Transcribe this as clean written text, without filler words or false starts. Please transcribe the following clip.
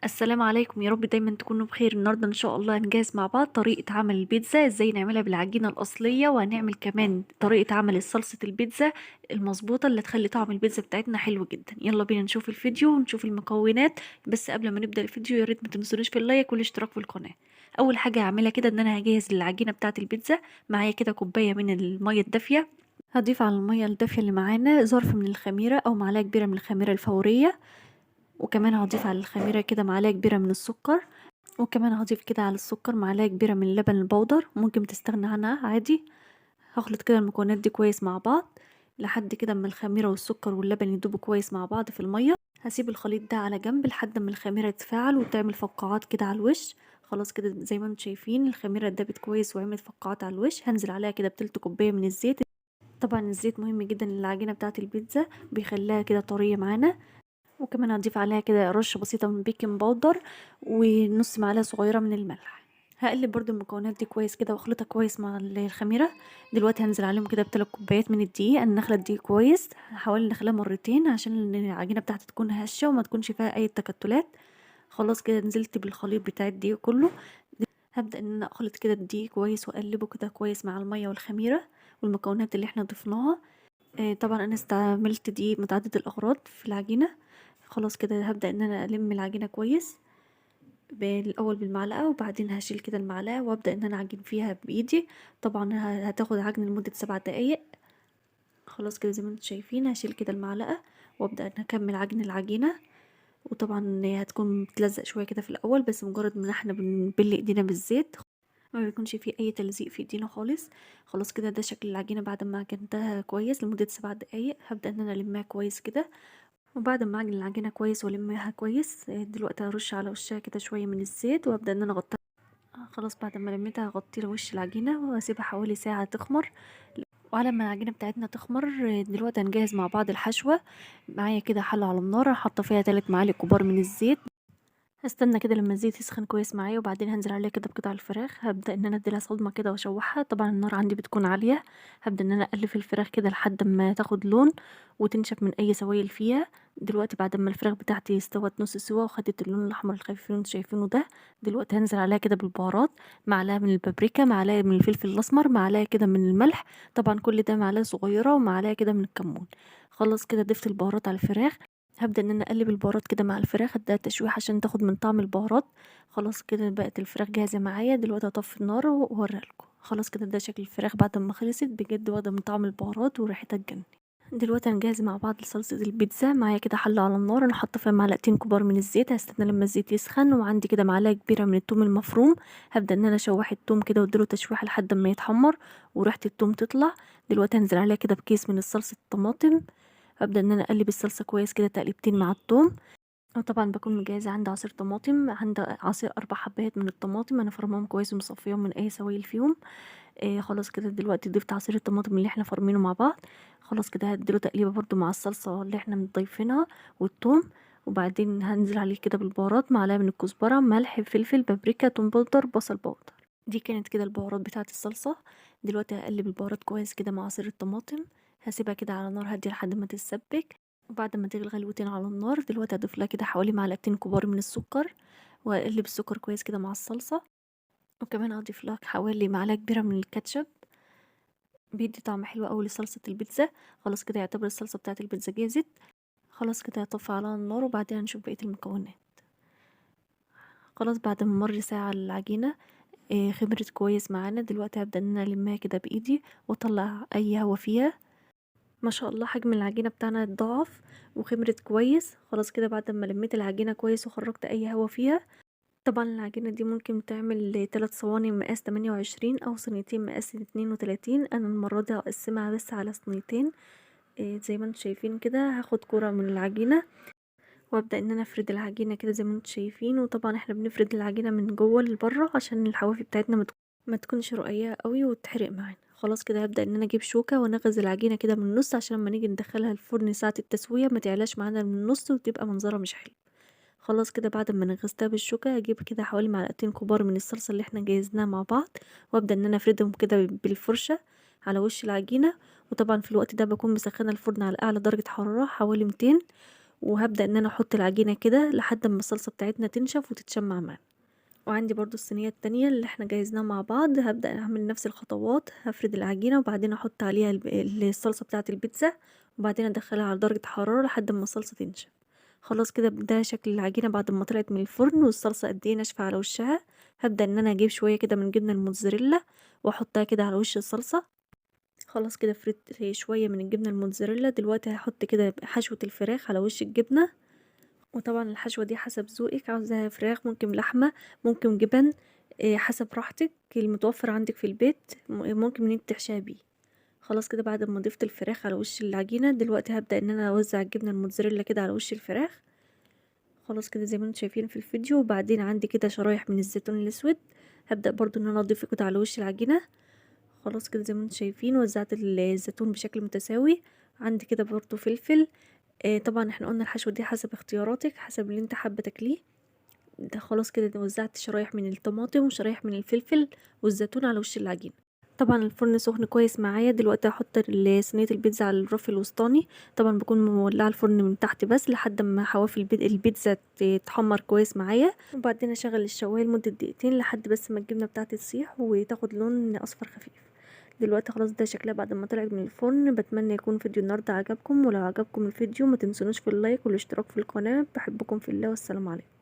السلام عليكم، يا رب دايما تكونوا بخير. النهارده ان شاء الله هنجهز مع بعض طريقه عمل البيتزا، ازاي نعملها بالعجينه الاصليه، وهنعمل كمان طريقه عمل صلصه البيتزا المظبوطه اللي تخلي طعم البيتزا بتاعتنا حلو جدا. يلا بينا نشوف الفيديو ونشوف المكونات. بس قبل ما نبدا الفيديو يا ريت ما تنسونيش في اللايك والاشتراك في القناه. اول حاجه هعملها كده ان انا هجهز العجينه بتاعه البيتزا. معايا كده كوبايه من الميه الدافيه. هضيف على الميه الدافيه اللي معانا ظرف من الخميره او معلقه كبيره من الخميره الفوريه، وكمان هضيف على الخميرة كده معلقة كبيرة من السكر، وكمان هضيف كده على السكر معلقة كبيرة من اللبن البودر، ممكن تستغنى عنها عادي. هخلط كده المكونات دي كويس مع بعض لحد كده اما الخميرة والسكر واللبن يدوبوا كويس مع بعض في المية. هسيب الخليط ده على جنب لحد ما الخميرة تتفاعل وتعمل فقاعات كده على الوش. خلاص كده زي ما انتم شايفين الخميرة دابت كويس وعملت فقاعات على الوش. هنزل عليها كده بتلت كوباية من الزيت. طبعا الزيت مهم جدا للعجينة بتاعة البيتزا، بيخليها كده طرية معانا. وكمان هضيف عليها كده رشة بسيطة من بيكنج باودر ونص معلقة صغيرة من الملح. هقلب برضو المكونات دي كويس كده واخلطها كويس مع الخميرة. دلوقتي هنزل عليهم كده بثلاث كوبايات من الدقيق. انا نخلة الدقيق كويس، هحاول نخليها مرتين عشان العجينة بتاعتي تكون هشة وما تكونش فيها اي تكتلات. خلاص كده نزلت بالخليط بتاع الدقيق كله. هبدأ ان انا اخلط كده الدقيق كويس واقلبه كده كويس مع المية والخميرة والمكونات اللي احنا ضفناها. طبعا انا استعملت دقيق متعدد الاغراض في العجينة. خلاص كده هبدأ ان انا الم العجينة كويس الاول بالمعلقة، وبعدين هشيل كده المعلقة وابدأ ان انا اعجن فيها بايدي. طبعا هتاخد عجن لمدة 7 دقايق. خلاص كده زي ما انتم شايفين هشيل كده المعلقة وابدأ ان اكمل عجن العجينة. وطبعا هتكون بتلزق شوية كده في الاول، بس مجرد ما احنا بنبل ايدينا بالزيت ما بيكونش فيه اي تلزيق في ايدينا خالص. خلاص كده ده شكل العجينة بعد ما عجنتها كويس لمدة 7 دقايق. هبدأ ان انا المها كويس كده، وبعد ما اعجن العجينه كويس والمها كويس دلوقتي هرش على وشها كده شويه من الزيت وابدا ان انا اغطيها. خلاص بعد ما لميتها هغطي وش العجينه واسيبها حوالي ساعه تخمر. وعلى ما العجينه بتاعتنا تخمر دلوقتي هنجهز مع بعض الحشوه. معايا كده حله على النار حاطه فيها 3 معالق كبار من الزيت. هستنى كده لما الزيت يسخن كويس معايا، وبعدين هنزل عليها كده بقطع الفراخ. هبدا ان انا اديلها صدمه كده واشوحها. طبعا النار عندي بتكون عاليه. هبدا ان انا اقلب الفراخ كده لحد ما تاخد لون وتنشف من اي سوائل فيها. دلوقتي بعد ما الفراخ بتاعتي استوت نص سوا وخدت اللون الاحمر الخفيف اللي انتوا شايفينه ده، دلوقتي هنزل عليها كده بالبهارات. معلقه من البابريكا، معلقه من الفلفل الاسمر، معلقه كده من الملح. طبعا كل ده معلقه صغيره، ومعلقه كده من الكمون. خلاص كده ضفت البهارات على الفراخ. هبدأ ان انا اقلب البهارات كده مع الفراخ، اديها تشويح عشان تاخد من طعم البهارات. خلاص كده بقت الفراخ جاهزة معايا. دلوقتي هطفي النار واوريها لكم. خلاص كده ده شكل الفراخ بعد ما خلصت، بجد واخدة من طعم البهارات وريحتها تجنن. دلوقتي هنجهز مع بعض لصلصة البيتزا. معايا كده حلة على النار انا حاطة فيها معلقتين كبار من الزيت. هستنى لما الزيت يسخن، وعندي كده معلقة كبيرة من الثوم المفروم. هبدأ ان انا اشوح الثوم كده واديله تشويح لحد ما يتحمر وريحة الثوم تطلع. دلوقتي هنزل عليها كده بكيس من الصلصة الطماطم. ابدا ان انا اقلب الصلصه كويس كده تقليبتين مع الثوم. وطبعا بكون مجهزه عندي عصير طماطم، عندي عصير 4 حبات من الطماطم انا فرماهم كويس ومصفيهم من اي سوائل فيهم. خلاص كده دلوقتي ضفت عصير الطماطم اللي احنا فرمينه مع بعض. خلاص كده هديله تقليبه برضو مع الصلصه اللي احنا مضيفينها والثوم. وبعدين هنزل عليه كده بالبهارات، معلقه من الكزبره، ملح، فلفل، بابريكا، توم باودر، بصل باودر. دي كانت كده البهارات بتاعه الصلصه. دلوقتي هقلب البهارات كويس كده مع عصير الطماطم. هسيبها كده على نار هاديه لحد ما تتسبك. وبعد ما تغلي غلوتين على النار دلوقتي هضيف لها كده حوالي معلقتين كبار من السكر، واقلب السكر كويس كده مع الصلصه. وكمان هضيف لك حوالي معلقه كبيره من الكاتشب، بيدي طعم حلو قوي لصلصه البيتزا. خلاص كده يعتبر الصلصه بتاعه البيتزا جاهزت. خلاص كده هطفي على النار وبعدين هنشوف بقيه المكونات. خلاص بعد ما مر ساعه العجينه خمرت كويس معانا. دلوقتي هبدا ان انا المها كده بايدي واطلع اي هوا فيها. ما شاء الله حجم العجينة بتاعنا اتضاعف وخمرت كويس. خلاص كده بعد ما لميت العجينة كويس وخرجت اي هوا فيها. طبعا العجينة دي ممكن تعمل 3 صواني مقاس 28 او صينيتين مقاس 32. انا المرة دي هقسمها بس على صينيتين. زي ما انتم شايفين كده هاخد كرة من العجينة وابدأ ان انا افرد العجينة كده زي ما انتم شايفين. وطبعا احنا بنفرد العجينة من جوه لبره عشان الحوافي بتاعتنا ما تكونش رقيقة قوي وتحرق معانا. خلاص كده هبدأ ان انا اجيب شوكة وانغز العجينة كده من النص عشان لما نيجي ندخلها الفرن ساعة التسوية ما تعلاش معانا من النص وتبقى منظرها مش حلو. خلاص كده بعد ما نغزتها بالشوكة هجيب كده حوالي معلقتين كبار من الصلصة اللي احنا جهزناها مع بعض، وابدأ ان انا افردهم كده بالفرشة على وش العجينة. وطبعا في الوقت ده بكون مسخنة الفرن على اعلى درجة حرارة حوالي 200. وهبدأ ان انا احط العجينة كده لحد ما الصلصة بتاعتنا تنشف وتتشمع معانا. وعندي برضو الصينية التانية اللي احنا جهزناها مع بعض، هبدأ اعمل نفس الخطوات، هفرد العجينة وبعدين احط عليها الصلصة بتاعة البيتزا، وبعدين ادخلها على درجة حرارة لحد ما الصلصة تنشف. خلاص كده ده شكل العجينة بعد ما طلعت من الفرن والصلصة قد ايه ناشفة على وشها. هبدأ ان انا اجيب شوية كده من جبنة الموتزاريلا واحطها كده على وش الصلصة. خلاص كده فردت شوية من الجبنة الموتزاريلا، دلوقتي هحط كده حشوة الفراخ على وش الجبنة. وطبعا الحشوة دي حسب ذوقك، عاوزاها فراخ ممكن لحمة ممكن جبن، حسب راحتك المتوفر عندك في البيت ممكن ان انت تحشيها بيه. خلاص كده بعد ما ضفت الفراخ على وش العجينة، دلوقتي هبدأ ان انا اوزع الجبنة الموتزاريلا كده على وش الفراخ. خلاص كده زي ما انتم شايفين في الفيديو. وبعدين عندي كده شرايح من الزيتون الاسود، هبدأ برضو ان انا اضيفه كده على وش العجينة. خلاص كده زي ما انتم شايفين وزعت الزيتون بشكل متساوي. عندي كده برضو فلفل. طبعا احنا قلنا الحشوة دي حسب اختياراتك، حسب اللي انت حابة تاكليه. ده خلاص كده وزعت شرايح من الطماطم وشرايح من الفلفل والزيتون على وش العجينة. طبعا الفرن سخن كويس معايا، دلوقتي هحط صينية البيتزا على الرف الوسطاني. طبعا بكون مولعة الفرن من تحت بس لحد ما حواف البيتزا تتحمر كويس معايا، وبعدين اشغل الشواية لمدة دقيقتين لحد بس ما الجبنة بتاعتي تصيح وتاخد لون اصفر خفيف. دلوقتي خلاص ده شكلها بعد ما طلعت من الفرن. بتمنى يكون فيديو النهارده عجبكم، ولو عجبكم الفيديو ما تنسونوش في اللايك والاشتراك في القناة. بحبكم في الله والسلام عليكم.